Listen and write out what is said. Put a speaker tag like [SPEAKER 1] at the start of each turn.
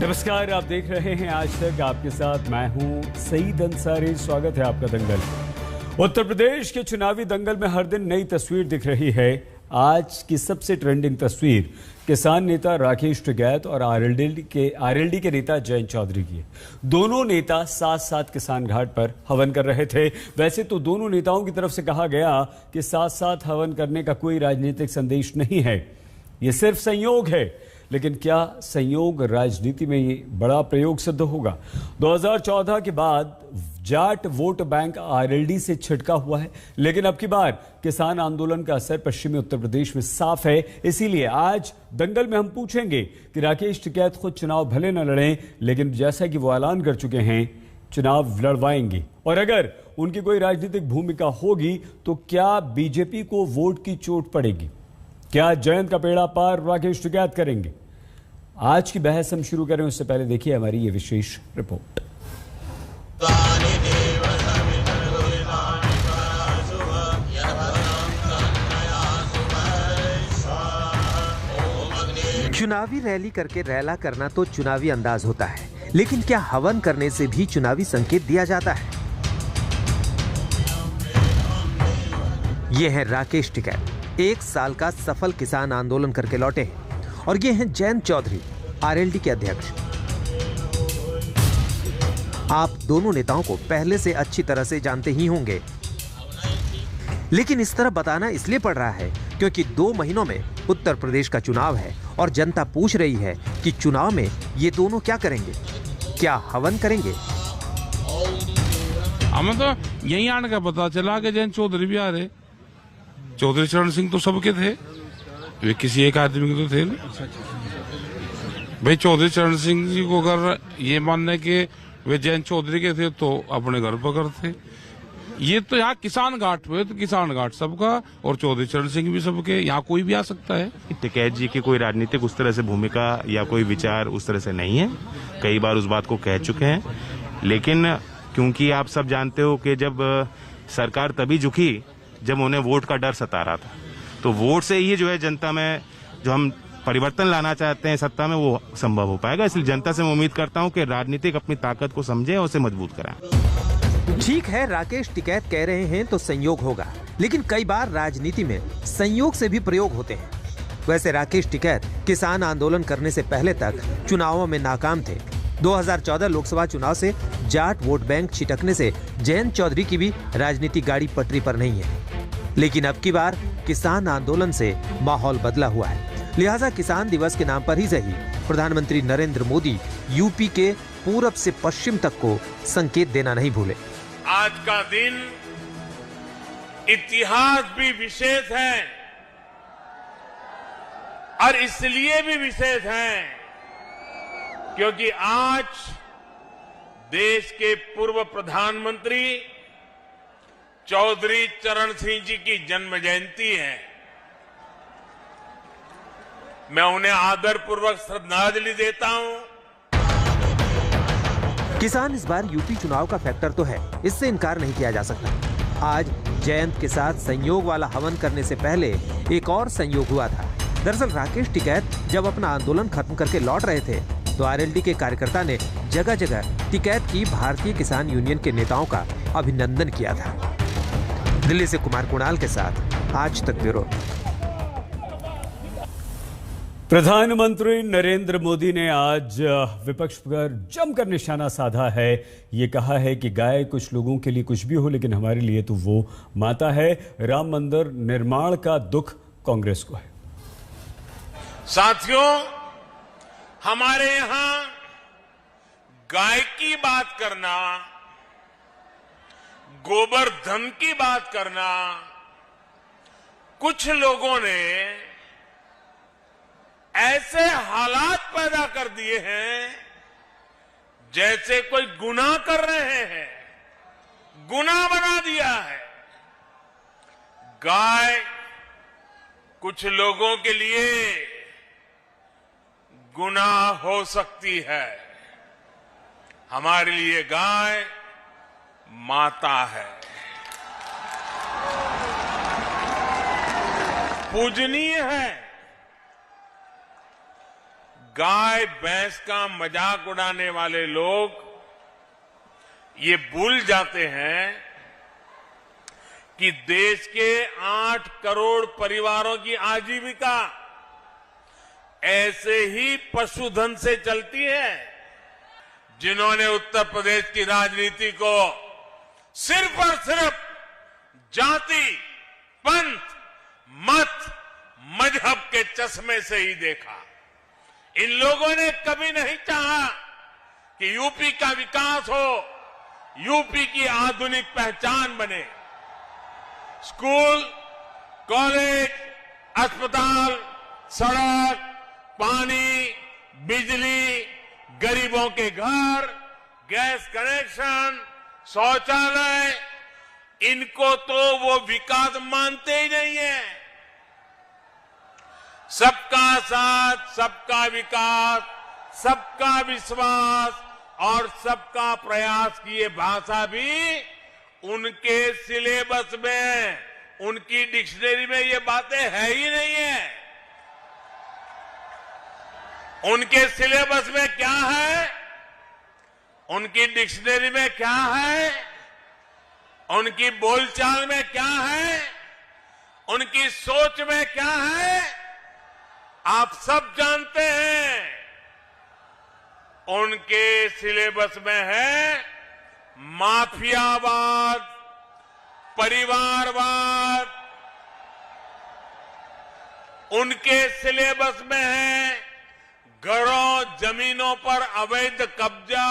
[SPEAKER 1] नमस्कार, आप देख रहे हैं आज तक। आपके साथ मैं हूं सईद अंसारी। स्वागत है आपका दंगल। उत्तर प्रदेश के चुनावी दंगल में हर दिन नई तस्वीर दिख रही है। आज की सबसे ट्रेंडिंग तस्वीर किसान नेता राकेश टिकैत और आरएलडी के नेता जयंत चौधरी की है। दोनों नेता साथ साथ किसान घाट पर हवन कर रहे थे। वैसे तो दोनों नेताओं की तरफ से कहा गया कि साथ साथ हवन करने का कोई राजनीतिक संदेश नहीं है, ये सिर्फ संयोग है। लेकिन क्या संयोग राजनीति में ये बड़ा प्रयोग सिद्ध होगा? 2014 के बाद जाट वोट बैंक आरएलडी से छिटका हुआ है, लेकिन अब की बार किसान आंदोलन का असर पश्चिमी उत्तर प्रदेश में साफ है। इसीलिए आज दंगल में हम पूछेंगे कि राकेश टिकैत खुद चुनाव भले न लड़ें, लेकिन जैसा कि वो ऐलान कर चुके हैं चुनाव लड़वाएंगे, और अगर उनकी कोई राजनीतिक भूमिका होगी तो क्या बीजेपी को वोट की चोट पड़ेगी? क्या जयंत का पेड़ा पार राकेश टिकैत करेंगे? आज की बहस हम शुरू करें उससे पहले देखिए हमारी ये विशेष रिपोर्ट।
[SPEAKER 2] चुनावी रैली करके रैला करना तो चुनावी अंदाज होता है, लेकिन क्या हवन करने से भी चुनावी संकेत दिया जाता है? ये है राकेश टिकैत, 1 साल का सफल किसान आंदोलन करके लौटे हैं, और ये हैं जयंत चौधरी, आरएलडी के अध्यक्ष। आप दोनों नेताओं को पहले से अच्छी तरह से जानते ही होंगे, लेकिन इस तरह बताना इसलिए पड़ रहा है क्योंकि 2 महीनों में उत्तर प्रदेश का चुनाव है और जनता पूछ रही है कि चुनाव में ये दोनों क्या करेंगे, क्या हवन करेंगे?
[SPEAKER 3] हमें तो यही आने का पता चला कि जयंत चौधरी भी आ रहे। चौधरी चरण सिंह तो सबके थे, वे किसी एक आदमी के तो थे नहीं। भाई चौधरी चरण सिंह जी को अगर ये मानने के वे जयंत चौधरी के थे तो अपने घर पर करते। ये तो यहाँ किसान घाट पे, तो किसान घाट सबका और चौधरी चरण सिंह भी सबके, यहाँ कोई भी आ सकता है।
[SPEAKER 4] टिकैत जी की कोई राजनीतिक उस तरह से भूमिका या कोई विचार उस तरह से नहीं है, कई बार उस बात को कह चुके हैं। लेकिन क्योंकि आप सब जानते हो कि जब सरकार तभी झुकी जब उन्हें वोट का डर सता रहा था, तो वोट से ही जो है जनता में जो हम परिवर्तन लाना चाहते हैं सत्ता में, वो संभव हो पाएगा। इसलिए जनता से मैं उम्मीद करता हूं कि राजनीतिक अपनी ताकत को समझे और उसे मजबूत कराएं।
[SPEAKER 2] ठीक है, राकेश टिकैत कह रहे हैं तो संयोग होगा, लेकिन कई बार राजनीति में संयोग से भी प्रयोग होते हैं। वैसे राकेश टिकैत किसान आंदोलन करने से पहले तक चुनावों में नाकाम थे। 2014 लोकसभा चुनाव से जाट वोट बैंक छिटकने से जयंत चौधरी की भी राजनीतिक गाड़ी पटरी पर नहीं है, लेकिन अब की बार किसान आंदोलन से माहौल बदला हुआ है। लिहाजा किसान दिवस के नाम पर ही सही प्रधानमंत्री नरेंद्र मोदी यूपी के पूरब से पश्चिम तक को संकेत देना नहीं भूले।
[SPEAKER 5] आज का दिन इतिहास भी विशेष है, और इसलिए भी विशेष है क्योंकि आज देश के पूर्व प्रधानमंत्री चौधरी चरण सिंह जी की जन्म जयंती है। मैं उन्हें आदरपूर्वक श्रद्धांजलि देता हूं।
[SPEAKER 2] किसान इस बार यूपी चुनाव का फैक्टर तो है, इससे इनकार नहीं किया जा सकता। आज जयंत के साथ संयोग वाला हवन करने से पहले एक और संयोग हुआ था। दरअसल राकेश टिकैत जब अपना आंदोलन खत्म करके लौट रहे थे तो आरएलडी के कार्यकर्ता ने जगह जगह टिकैत की भारतीय किसान यूनियन के नेताओं का अभिनंदन किया था। दिल्ली से कुमार कुणाल के साथ आज तक ब्यूरो।
[SPEAKER 1] प्रधानमंत्री नरेंद्र मोदी ने आज विपक्ष पर जमकर निशाना साधा है। ये कहा है कि गाय कुछ लोगों के लिए कुछ भी हो, लेकिन हमारे लिए तो वो माता है। राम मंदिर निर्माण का दुख कांग्रेस को है।
[SPEAKER 5] साथियों, हमारे यहां गाय की बात करना, गोबर धन की बात करना, कुछ लोगों ने ऐसे हालात पैदा कर दिए हैं जैसे कोई गुनाह कर रहे हैं, गुनाह बना दिया है। गाय कुछ लोगों के लिए गुनाह हो सकती है, हमारे लिए गाय माता है, पूजनीय है। गाय भैंस का मजाक उड़ाने वाले लोग ये भूल जाते हैं कि देश के 8 करोड़ परिवारों की आजीविका ऐसे ही पशुधन से चलती है। जिन्होंने उत्तर प्रदेश की राजनीति को सिर्फ और सिर्फ जाति, पंथ, मत, मजहब के चश्मे से ही देखा, इन लोगों ने कभी नहीं चाहा कि यूपी का विकास हो, यूपी की आधुनिक पहचान बने। स्कूल, कॉलेज, अस्पताल, सड़क, पानी, बिजली, गरीबों के घर, गैस कनेक्शन, शौचालय, इनको तो वो विकास मानते ही नहीं है। सबका साथ, सबका विकास, सबका विश्वास और सबका प्रयास की ये भाषा भी उनके सिलेबस में, उनकी डिक्शनरी में ये बातें है ही नहीं है। उनके सिलेबस में क्या है, उनकी डिक्शनरी में क्या है, उनकी बोलचाल में क्या है, उनकी सोच में क्या है, आप सब जानते हैं। उनके सिलेबस में है माफियावाद, परिवारवाद, उनके सिलेबस में है घरों, जमीनों पर अवैध कब्जा,